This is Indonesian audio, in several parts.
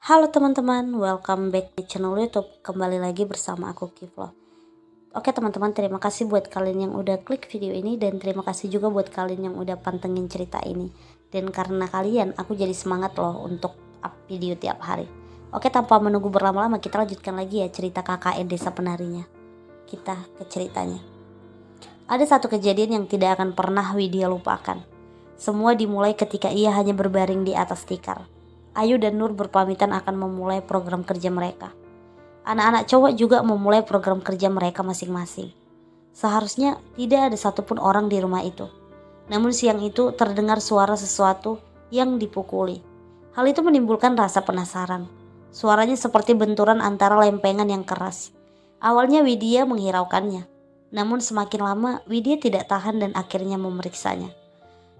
Halo teman-teman, welcome back di channel YouTube. Kembali lagi bersama aku Kiflo. Oke teman-teman, terima kasih buat kalian yang udah klik video ini dan terima kasih juga buat kalian yang udah pantengin cerita ini. Dan karena kalian, aku jadi semangat loh untuk up video tiap hari. Oke, tanpa menunggu berlama-lama, kita lanjutkan lagi ya cerita KKN Desa Penarinya. Kita ke ceritanya. Ada satu kejadian yang tidak akan pernah Widya lupakan. Semua dimulai ketika ia hanya berbaring di atas tikar. Ayu dan Nur berpamitan akan memulai program kerja mereka. Anak-anak cowok juga memulai program kerja mereka masing-masing. Seharusnya tidak ada satupun orang di rumah itu. Namun siang itu terdengar suara sesuatu yang dipukuli. Hal itu menimbulkan rasa penasaran. Suaranya seperti benturan antara lempengan yang keras. Awalnya Widya menghiraukannya. Namun semakin lama Widya tidak tahan dan akhirnya memeriksanya.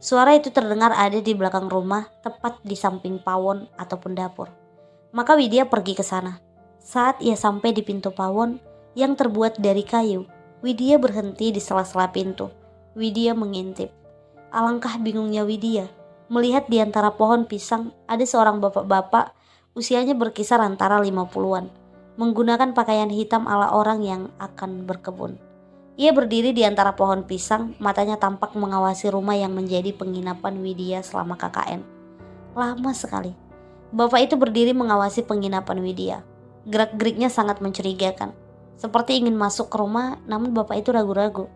Suara itu terdengar ada di belakang rumah, tepat di samping pawon ataupun dapur. Maka Widya pergi ke sana. Saat ia sampai di pintu pawon yang terbuat dari kayu, Widya berhenti di sela-sela pintu. Widya mengintip. Alangkah bingungnya Widya melihat di antara pohon pisang ada seorang bapak-bapak usianya berkisar antara 50-an, menggunakan pakaian hitam ala orang yang akan berkebun. Ia berdiri di antara pohon pisang, matanya tampak mengawasi rumah yang menjadi penginapan Widya selama KKN. Lama sekali. Bapak itu berdiri mengawasi penginapan Widya. Gerak-geriknya sangat mencurigakan. Seperti ingin masuk ke rumah, namun bapak itu ragu-ragu.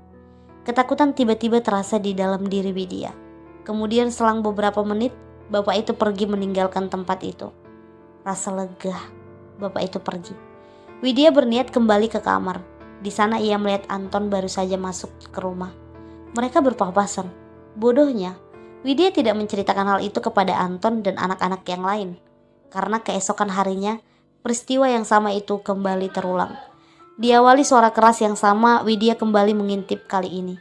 Ketakutan tiba-tiba terasa di dalam diri Widya. Kemudian selang beberapa menit, bapak itu pergi meninggalkan tempat itu. Rasa lega, bapak itu pergi. Widya berniat kembali ke kamar. Di sana ia melihat Anton baru saja masuk ke rumah. Mereka berpapasan. Bodohnya, Widya tidak menceritakan hal itu kepada Anton dan anak-anak yang lain. Karena keesokan harinya, peristiwa yang sama itu kembali terulang. Diawali suara keras yang sama, Widya kembali mengintip kali ini.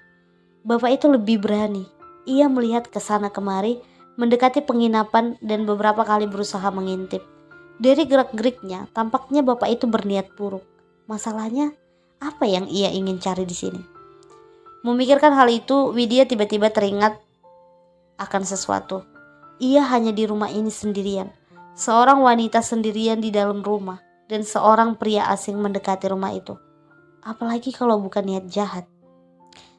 Bapak itu lebih berani. Ia melihat ke sana kemari, mendekati penginapan dan beberapa kali berusaha mengintip. Dari gerak-geriknya, tampaknya bapak itu berniat buruk. Masalahnya, apa yang ia ingin cari di sini? Memikirkan hal itu, Widya tiba-tiba teringat akan sesuatu. Ia hanya di rumah ini sendirian. Seorang wanita sendirian di dalam rumah dan seorang pria asing mendekati rumah itu. Apalagi kalau bukan niat jahat.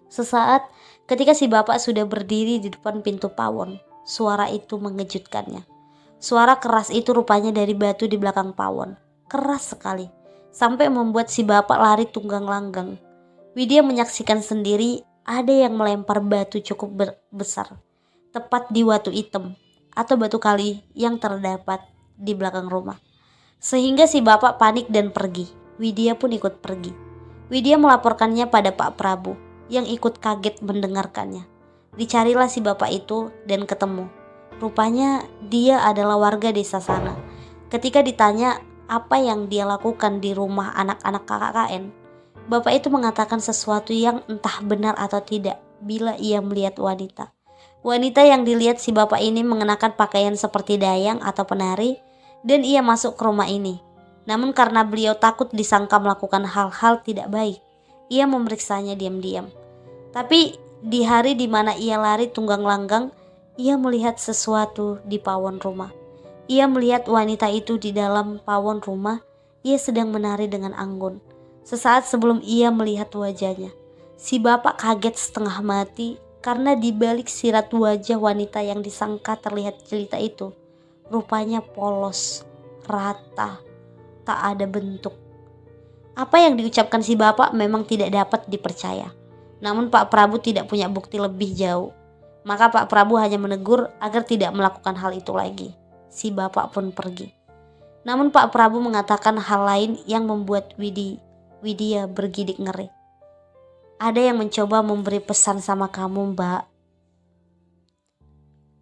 Sesaat ketika si bapak sudah berdiri di depan pintu pawon, suara itu mengejutkannya. Suara keras itu rupanya dari batu di belakang pawon. Keras sekali, sampai membuat si bapak lari tunggang langgang. Widya menyaksikan sendiri ada yang melempar batu cukup besar, tepat di watu hitam atau batu kali yang terdapat di belakang rumah. Sehingga si bapak panik dan pergi. Widya pun ikut pergi. Widya melaporkannya pada Pak Prabu yang ikut kaget mendengarkannya. Dicarilah si bapak itu dan ketemu. Rupanya dia adalah warga desa sana. Ketika ditanya apa yang dia lakukan di rumah anak-anak KKN, bapak itu mengatakan sesuatu yang entah benar atau tidak bila ia melihat wanita. Wanita yang dilihat si bapak ini mengenakan pakaian seperti dayang atau penari dan ia masuk ke rumah ini. Namun karena beliau takut disangka melakukan hal-hal tidak baik, ia memeriksanya diam-diam. Tapi di hari di mana ia lari tunggang langgang, ia melihat sesuatu di pawon rumah. Ia melihat wanita itu di dalam pawon rumah, ia sedang menari dengan anggun. Sesaat sebelum ia melihat wajahnya, si bapak kaget setengah mati karena di balik sirat wajah wanita yang disangka terlihat jelita itu, rupanya polos, rata, tak ada bentuk. Apa yang diucapkan si bapak memang tidak dapat dipercaya. Namun Pak Prabu tidak punya bukti lebih jauh. Maka Pak Prabu hanya menegur agar tidak melakukan hal itu lagi. Si bapak pun pergi. Namun Pak Prabu mengatakan hal lain yang membuat Widya bergidik ngeri. Ada yang mencoba memberi pesan sama kamu, Mbak.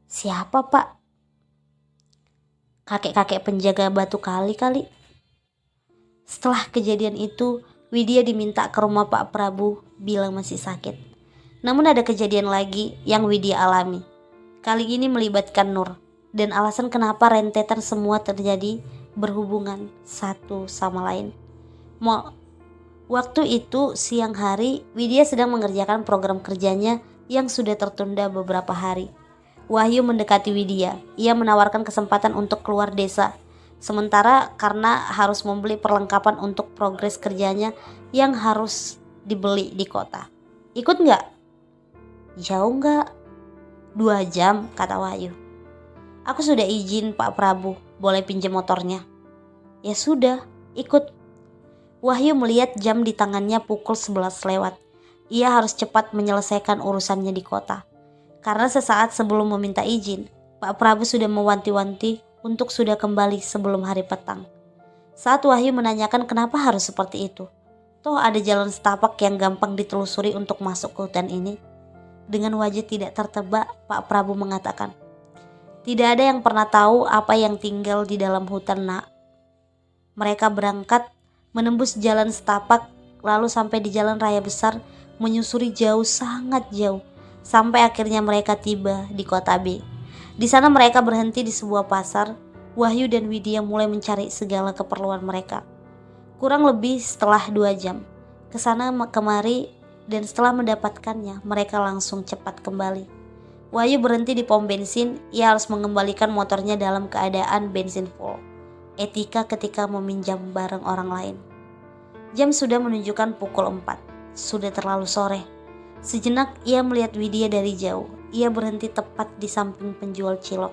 Siapa, Pak? Kakek-kakek penjaga batu kali. Setelah kejadian itu, Widya diminta ke rumah Pak Prabu bilang masih sakit. Namun ada kejadian lagi yang Widya alami. Kali ini melibatkan Nur. Dan alasan kenapa rentetan semua terjadi berhubungan satu sama lain. Waktu itu siang hari, Widya sedang mengerjakan program kerjanya yang sudah tertunda beberapa hari. Wahyu mendekati Widya. Ia menawarkan kesempatan untuk keluar desa Sementara karena harus membeli perlengkapan untuk progres kerjanya yang harus dibeli di kota. Ikut nggak? Jauh nggak? 2 jam, kata Wahyu. Aku sudah izin Pak Prabu, boleh pinjam motornya. Ya sudah, ikut. Wahyu melihat jam di tangannya pukul 11 lewat. Ia harus cepat menyelesaikan urusannya di kota. Karena sesaat sebelum meminta izin, Pak Prabu sudah mewanti-wanti untuk sudah kembali sebelum hari petang. Saat Wahyu menanyakan kenapa harus seperti itu. Toh ada jalan setapak yang gampang ditelusuri untuk masuk ke hutan ini. Dengan wajah tidak tertebak, Pak Prabu mengatakan, "Tidak ada yang pernah tahu apa yang tinggal di dalam hutan, nak." Mereka berangkat menembus jalan setapak, lalu sampai di jalan raya besar, menyusuri jauh, sangat jauh, sampai akhirnya mereka tiba di kota B. Di sana mereka berhenti di sebuah pasar. Wahyu dan Widya mulai mencari segala keperluan mereka. Kurang lebih setelah 2 jam, kesana kemari, dan setelah mendapatkannya, mereka langsung cepat kembali. Wahyu berhenti di pom bensin. Ia harus mengembalikan motornya dalam keadaan bensin full. Etika ketika meminjam barang orang lain. Jam sudah menunjukkan pukul 4. Sudah terlalu sore. Sejenak ia melihat Widya dari jauh. Ia berhenti tepat di samping penjual cilok.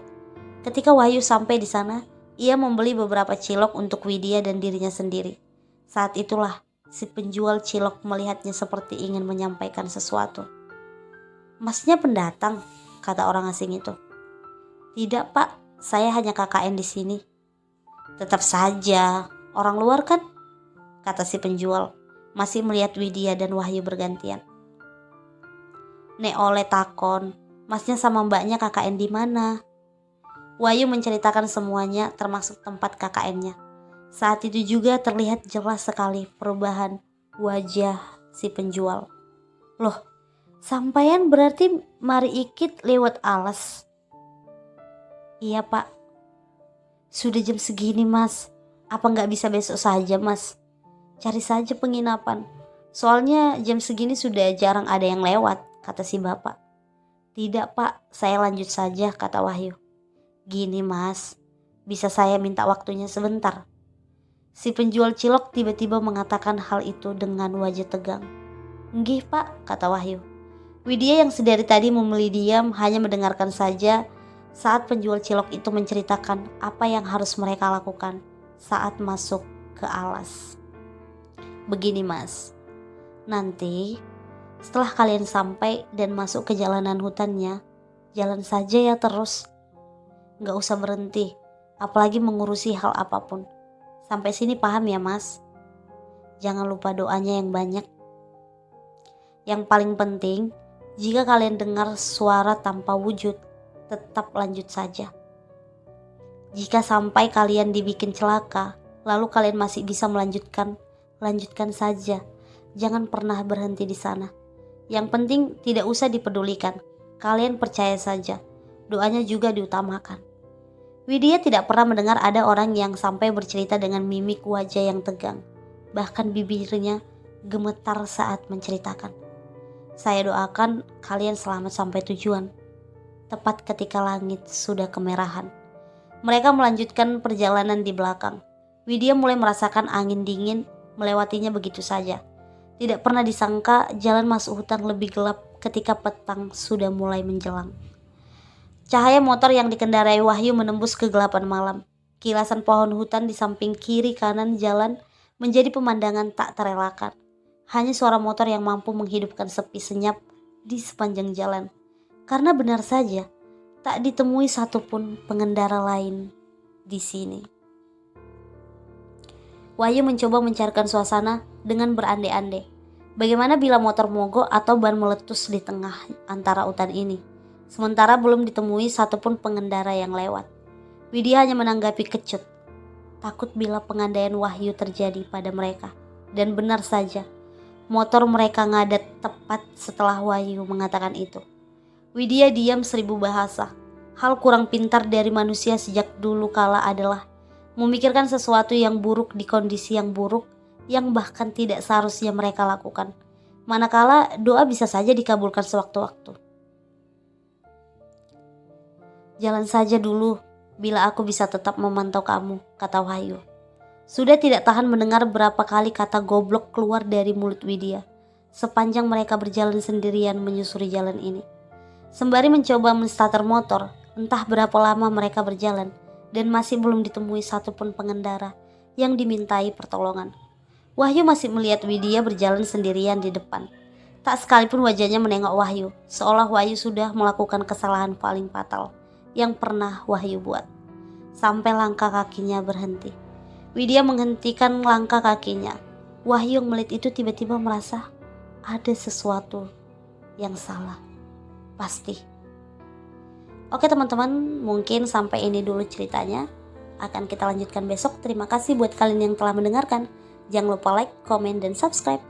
Ketika Wahyu sampai di sana, ia membeli beberapa cilok untuk Widya dan dirinya sendiri. Saat itulah si penjual cilok melihatnya seperti ingin menyampaikan sesuatu. "Masnya pendatang?" kata orang asing itu. "Tidak, Pak, saya hanya KKN di sini." "Tetap saja, orang luar kan?" kata si penjual, masih melihat Widya dan Wahyu bergantian. "Nek oleh takon, masnya sama mbaknya KKN di mana?" Wahyu menceritakan semuanya, termasuk tempat KKN-nya. Saat itu juga terlihat jelas sekali perubahan wajah si penjual. "Loh, sampeyan berarti mari ikit lewat alas?" "Iya, Pak." "Sudah jam segini, Mas. Apa nggak bisa besok saja, Mas? Cari saja penginapan. Soalnya jam segini sudah jarang ada yang lewat," kata si bapak. "Tidak, Pak, saya lanjut saja," kata Wahyu. "Gini, Mas, bisa saya minta waktunya sebentar?" Si penjual cilok tiba-tiba mengatakan hal itu dengan wajah tegang. "Nggih, Pak," kata Wahyu. Widya yang sedari tadi memilih diam hanya mendengarkan saja saat penjual cilok itu menceritakan apa yang harus mereka lakukan saat masuk ke alas. "Begini, Mas, nanti setelah kalian sampai dan masuk ke jalanan hutannya, jalan saja ya terus. Nggak usah berhenti, apalagi mengurusi hal apapun. Sampai sini paham ya, Mas? Jangan lupa doanya yang banyak. Yang paling penting, jika kalian dengar suara tanpa wujud, tetap lanjut saja. Jika sampai kalian dibikin celaka, lalu kalian masih bisa melanjutkan, lanjutkan saja. Jangan pernah berhenti di sana. Yang penting tidak usah dipedulikan. Kalian percaya saja. Doanya juga diutamakan." Widya tidak pernah mendengar ada orang yang sampai bercerita dengan mimik wajah yang tegang. Bahkan bibirnya gemetar saat menceritakan. "Saya doakan kalian selamat sampai tujuan." Tepat ketika langit sudah kemerahan, mereka melanjutkan perjalanan di belakang. Widya mulai merasakan angin dingin melewatinya begitu saja. Tidak pernah disangka jalan masuk hutan lebih gelap ketika petang sudah mulai menjelang. Cahaya motor yang dikendarai Wahyu menembus kegelapan malam. Kilasan pohon hutan di samping kiri kanan jalan menjadi pemandangan tak terelakkan. Hanya suara motor yang mampu menghidupkan sepi senyap di sepanjang jalan. Karena benar saja, tak ditemui satupun pengendara lain di sini. Wahyu mencoba mencairkan suasana dengan berandai-andai. Bagaimana bila motor mogok atau ban meletus di tengah antara hutan ini? Sementara belum ditemui satupun pengendara yang lewat. Widya hanya menanggapi kecut, takut bila pengandaian Wahyu terjadi pada mereka. Dan benar saja, motor mereka ngadat tepat setelah Wahyu mengatakan itu. Widya diam 1000 bahasa. Hal kurang pintar dari manusia sejak dulu kala adalah memikirkan sesuatu yang buruk di kondisi yang buruk, yang bahkan tidak seharusnya mereka lakukan. Manakala doa bisa saja dikabulkan sewaktu-waktu. "Jalan saja dulu," bila aku bisa tetap memantau kamu, kata Wahyu. Sudah tidak tahan mendengar berapa kali kata goblok keluar dari mulut Widya sepanjang mereka berjalan sendirian menyusuri jalan ini. Sembari mencoba menstarter motor, entah berapa lama mereka berjalan dan masih belum ditemui satupun pengendara yang dimintai pertolongan. Wahyu masih melihat Widya berjalan sendirian di depan. Tak sekalipun wajahnya menengok Wahyu, seolah Wahyu sudah melakukan kesalahan paling fatal yang pernah Wahyu buat. Sampai langkah kakinya berhenti. Widya menghentikan langkah kakinya. Wahyu yang melihat itu tiba-tiba merasa ada sesuatu yang salah. Pasti. Oke teman-teman, mungkin sampai ini dulu ceritanya. Akan kita lanjutkan besok. Terima kasih buat kalian yang telah mendengarkan. Jangan lupa like, komen, dan subscribe.